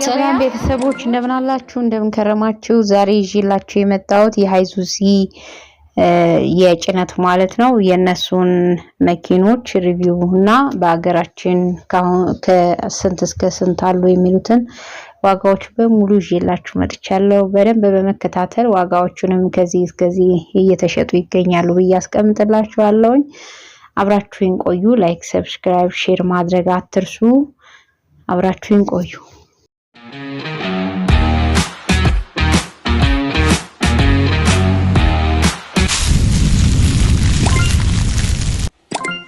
ሰላም ቤተሰቦች እንደምን አላችሁ? እንደምን ከረማችሁ? ዛሬ ይዤላችሁ የመጣሁት የሃይዙዚ የጭነት ማለት ነው የነሱን መኪኖች ሪቪው እና በአገራችን ከስንት እስከ ስንት አሉ የሚሉትን ዋጋዎች በሙሉ ይዤላችሁ መጥቻለሁ። በደንብ በመከታተል ዋጋዎቹንም ከዚህ እስከዚህ እየተሸጡ ይገኛሉ ብዬ አስቀምጥላችኋለሁ። አብራችሁን ቆዩ። ላይክ፣ ሰብስክራይብ፣ ሼር ማድረግ አትርሱ። አብራችሁን ቆዩ።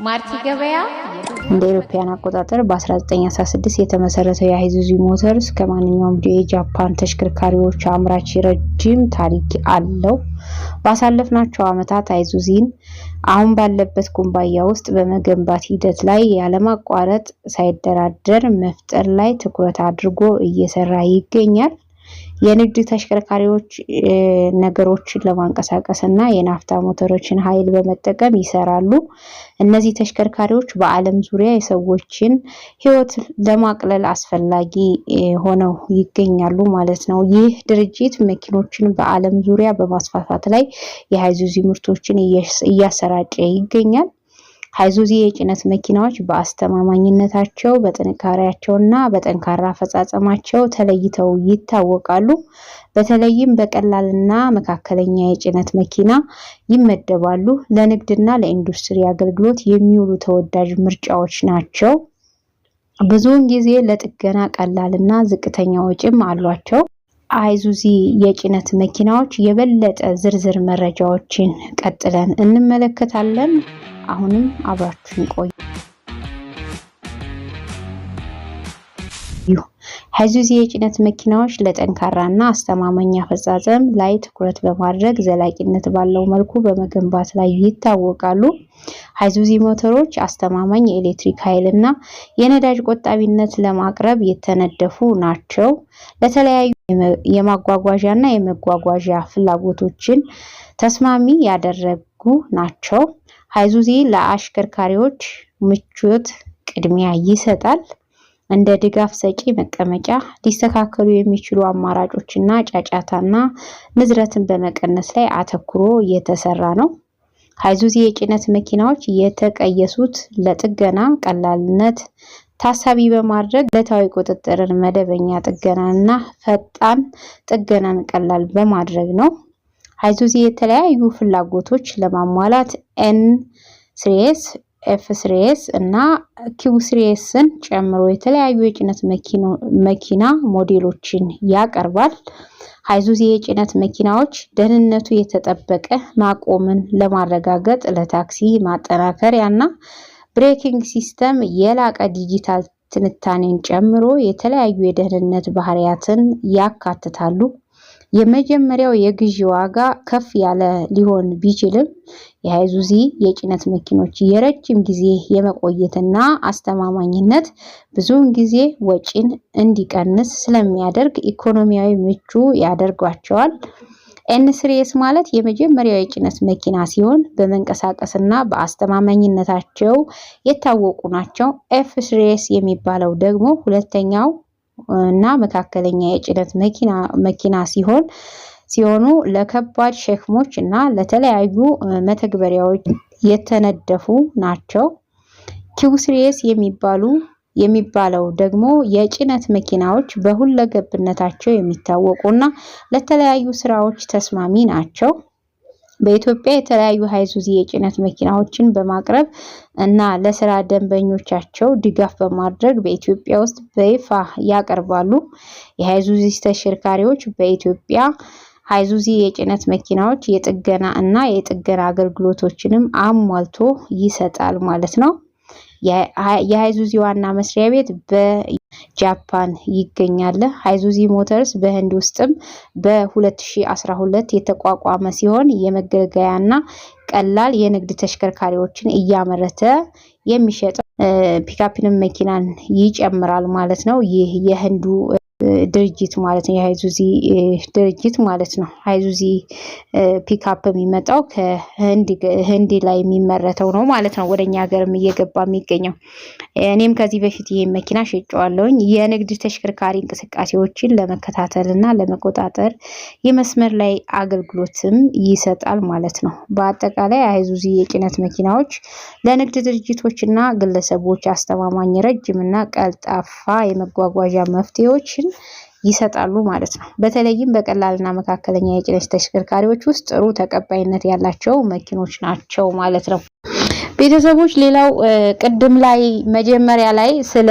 ማርቲ ገበያ እንደ አውሮፓውያን አቆጣጠር በ1916 የተመሰረተው የሃይዙዚ ሞተርስ ከማንኛውም የጃፓን ተሽከርካሪዎች አምራች ረጅም ታሪክ አለው። ባሳለፍናቸው ዓመታት ሃይዙዚን አሁን ባለበት ኩባንያ ውስጥ በመገንባት ሂደት ላይ ያለማቋረጥ ሳይደራደር መፍጠር ላይ ትኩረት አድርጎ እየሰራ ይገኛል። የንግድ ተሽከርካሪዎች ነገሮችን ለማንቀሳቀስ እና የናፍታ ሞተሮችን ኃይል በመጠቀም ይሰራሉ። እነዚህ ተሽከርካሪዎች በዓለም ዙሪያ የሰዎችን ሕይወት ለማቅለል አስፈላጊ ሆነው ይገኛሉ ማለት ነው። ይህ ድርጅት መኪኖችን በዓለም ዙሪያ በማስፋፋት ላይ የሃይዙዚ ምርቶችን እያሰራጨ ይገኛል። ሃይዙዚ የጭነት መኪናዎች በአስተማማኝነታቸው በጥንካሬያቸውና በጠንካራ አፈጻጸማቸው ተለይተው ይታወቃሉ። በተለይም በቀላልና መካከለኛ የጭነት መኪና ይመደባሉ። ለንግድና ለኢንዱስትሪ አገልግሎት የሚውሉ ተወዳጅ ምርጫዎች ናቸው። ብዙውን ጊዜ ለጥገና ቀላልና ዝቅተኛ ወጪም አሏቸው። ሃይዙዚ የጭነት መኪናዎች የበለጠ ዝርዝር መረጃዎችን ቀጥለን እንመለከታለን። አሁንም አብራችሁን ቆዩ። ሃይዙዚ የጭነት መኪናዎች ለጠንካራና አስተማማኝ አፈጻጸም ላይ ትኩረት በማድረግ ዘላቂነት ባለው መልኩ በመገንባት ላይ ይታወቃሉ። ሃይዙዚ ሞተሮች አስተማማኝ የኤሌክትሪክ ኃይልና የነዳጅ ቆጣቢነት ለማቅረብ የተነደፉ ናቸው። ለተለያዩ የማጓጓዣና የመጓጓዣ ፍላጎቶችን ተስማሚ ያደረጉ ናቸው። ሃይዙዚ ለአሽከርካሪዎች ምቾት ቅድሚያ ይሰጣል። እንደ ድጋፍ ሰጪ መቀመጫ፣ ሊስተካከሉ የሚችሉ አማራጮችና ጫጫታና ንዝረትን በመቀነስ ላይ አተኩሮ የተሰራ ነው። ሃይዙዚ የጭነት መኪናዎች የተቀየሱት ለጥገና ቀላልነት ታሳቢ በማድረግ ዕለታዊ ቁጥጥርን፣ መደበኛ ጥገናና ፈጣን ጥገናን ቀላል በማድረግ ነው። ሃይዙዚ የተለያዩ ፍላጎቶች ለማሟላት ኤን ሲሪስ፣ ኤፍ ሲሪስ እና ኪው ሲሪስን ጨምሮ የተለያዩ የጭነት መኪና ሞዴሎችን ያቀርባል። ሃይዙዚ የጭነት መኪናዎች ደህንነቱ የተጠበቀ ማቆምን ለማረጋገጥ ለታክሲ ማጠናከሪያና ብሬኪንግ ሲስተም የላቀ ዲጂታል ትንታኔን ጨምሮ የተለያዩ የደህንነት ባህሪያትን ያካትታሉ። የመጀመሪያው የግዢ ዋጋ ከፍ ያለ ሊሆን ቢችልም የሃይዙዚ የጭነት መኪኖች የረጅም ጊዜ የመቆየትና አስተማማኝነት ብዙውን ጊዜ ወጪን እንዲቀንስ ስለሚያደርግ ኢኮኖሚያዊ ምቹ ያደርጓቸዋል። ኤን ሲሪስ ማለት የመጀመሪያው የጭነት መኪና ሲሆን በመንቀሳቀስና በአስተማማኝነታቸው የታወቁ ናቸው። ኤፍ ሲሪስ የሚባለው ደግሞ ሁለተኛው እና መካከለኛ የጭነት መኪና ሲሆኑ ለከባድ ሸክሞች እና ለተለያዩ መተግበሪያዎች የተነደፉ ናቸው። ኪው ሲሪስ የሚባለው ደግሞ የጭነት መኪናዎች በሁለገብነታቸው የሚታወቁና ለተለያዩ ስራዎች ተስማሚ ናቸው። በኢትዮጵያ የተለያዩ ሃይዙዚ የጭነት መኪናዎችን በማቅረብ እና ለስራ ደንበኞቻቸው ድጋፍ በማድረግ በኢትዮጵያ ውስጥ በይፋ ያቀርባሉ። የሃይዙዚ ተሽከርካሪዎች በኢትዮጵያ ሃይዙዚ የጭነት መኪናዎች የጥገና አገልግሎቶችንም አሟልቶ ይሰጣል ማለት ነው። የሃይዙዚ ዋና መስሪያ ቤት በጃፓን ይገኛል። ሃይዙዚ ሞተርስ በህንድ ውስጥም በ2012 የተቋቋመ ሲሆን የመገልገያና ቀላል የንግድ ተሽከርካሪዎችን እያመረተ የሚሸጥ ፒካፕንም መኪናን ይጨምራል ማለት ነው። ይህ የህንዱ ድርጅት ማለት ነው የሃይዙዚ ድርጅት ማለት ነው ሃይዙዚ ፒክአፕ የሚመጣው ከህንድ ላይ የሚመረተው ነው ማለት ነው ወደኛ ሀገርም እየገባ የሚገኘው እኔም ከዚህ በፊት ይሄን መኪና ሸጬዋለሁኝ የንግድ ተሽከርካሪ እንቅስቃሴዎችን ለመከታተልና ለመቆጣጠር የመስመር ላይ አገልግሎትም ይሰጣል ማለት ነው በአጠቃላይ ሃይዙዚ የጭነት መኪናዎች ለንግድ ድርጅቶችና ግለሰቦች አስተማማኝ ረጅምና ቀልጣፋ የመጓጓዣ መፍትሄዎችን ይሰጣሉ ማለት ነው በተለይም በቀላልና መካከለኛ የጭነት ተሽከርካሪዎች ውስጥ ጥሩ ተቀባይነት ያላቸው መኪኖች ናቸው ማለት ነው ቤተሰቦች ሌላው ቅድም ላይ መጀመሪያ ላይ ስለ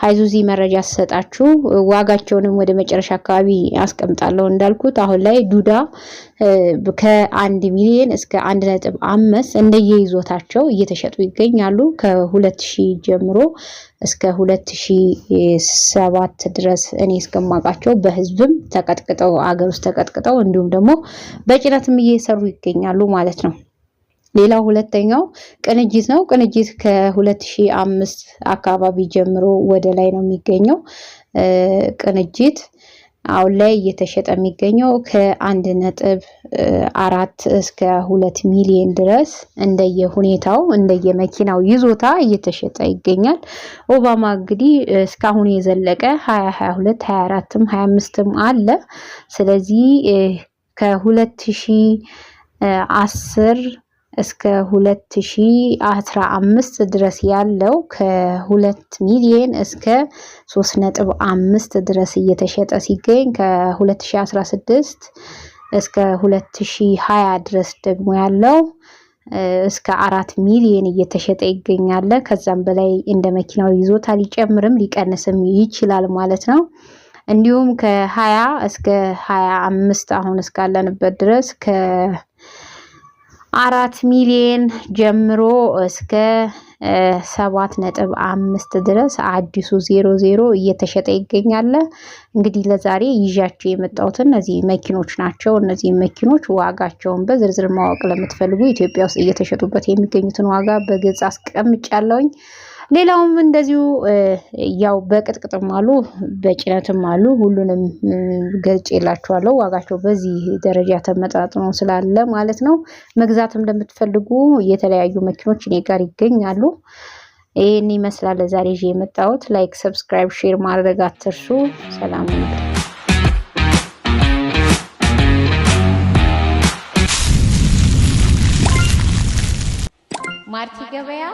ሃይዙዚ መረጃ ሰጣችሁ ዋጋቸውንም ወደ መጨረሻ አካባቢ አስቀምጣለሁ እንዳልኩት አሁን ላይ ዱዳ ከ1 ሚሊዮን እስከ 1.5 እንደየይዞታቸው እየተሸጡ ይገኛሉ ከ2000 ጀምሮ እስከ 2007 ድረስ እኔ እስከማውቃቸው በህዝብም ተቀጥቅጠው አገር ውስጥ ተቀጥቅጠው እንዲሁም ደግሞ በጭነትም እየሰሩ ይገኛሉ ማለት ነው ሌላው ሁለተኛው ቅንጅት ነው ቅንጅት ከ2005 አካባቢ ጀምሮ ወደ ላይ ነው የሚገኘው ቅንጅት አሁን ላይ እየተሸጠ የሚገኘው ከ1.4 እስከ 2 ሚሊዮን ድረስ እንደየሁኔታው እንደየመኪናው ይዞታ እየተሸጠ ይገኛል ኦባማ እንግዲህ እስካሁን የዘለቀ 2022 24ም 25ም አለ ስለዚህ ከ2010 እስከ 2015 ድረስ ያለው ከ2 ሚሊዮን እስከ 3.5 ድረስ እየተሸጠ ሲገኝ ከ2016 እስከ 2020 ድረስ ደግሞ ያለው እስከ 4 ሚሊዮን እየተሸጠ ይገኛል ከዛም በላይ እንደ መኪናው ይዞታ ሊጨምርም ሊቀንስም ይችላል ማለት ነው እንዲሁም ከ20 እስከ 25 አሁን እስካለንበት ድረስ ከ4 ሚሊዮን ጀምሮ እስከ 7.5 ድረስ አዲሱ 00 እየተሸጠ ይገኛል እንግዲህ ለዛሬ ይዣቸው የመጣሁት እነዚህ መኪኖች ናቸው እነዚህ መኪኖች ዋጋቸውን በዝርዝር ማወቅ ለምትፈልጉ ኢትዮጵያ ውስጥ እየተሸጡበት የሚገኙትን ዋጋ በግልጽ አስቀምጫለሁኝ ሌላውም እንደዚሁ ያው በቅጥቅጥም አሉ በጭነትም አሉ ሁሉንም ገልጬላችኋለሁ ዋጋቸው በዚህ ደረጃ ተመጣጣኖ ስላለ ማለት ነው መግዛትም ለምትፈልጉ የተለያዩ መኪኖች እኔ ጋር ይገኛሉ ይሄን ይመስላል ዛሬ ይዤ የመጣሁት ላይክ ሰብስክራይብ ሼር ማድረግ አትርሱ ሰላም ማርቲ ገበያ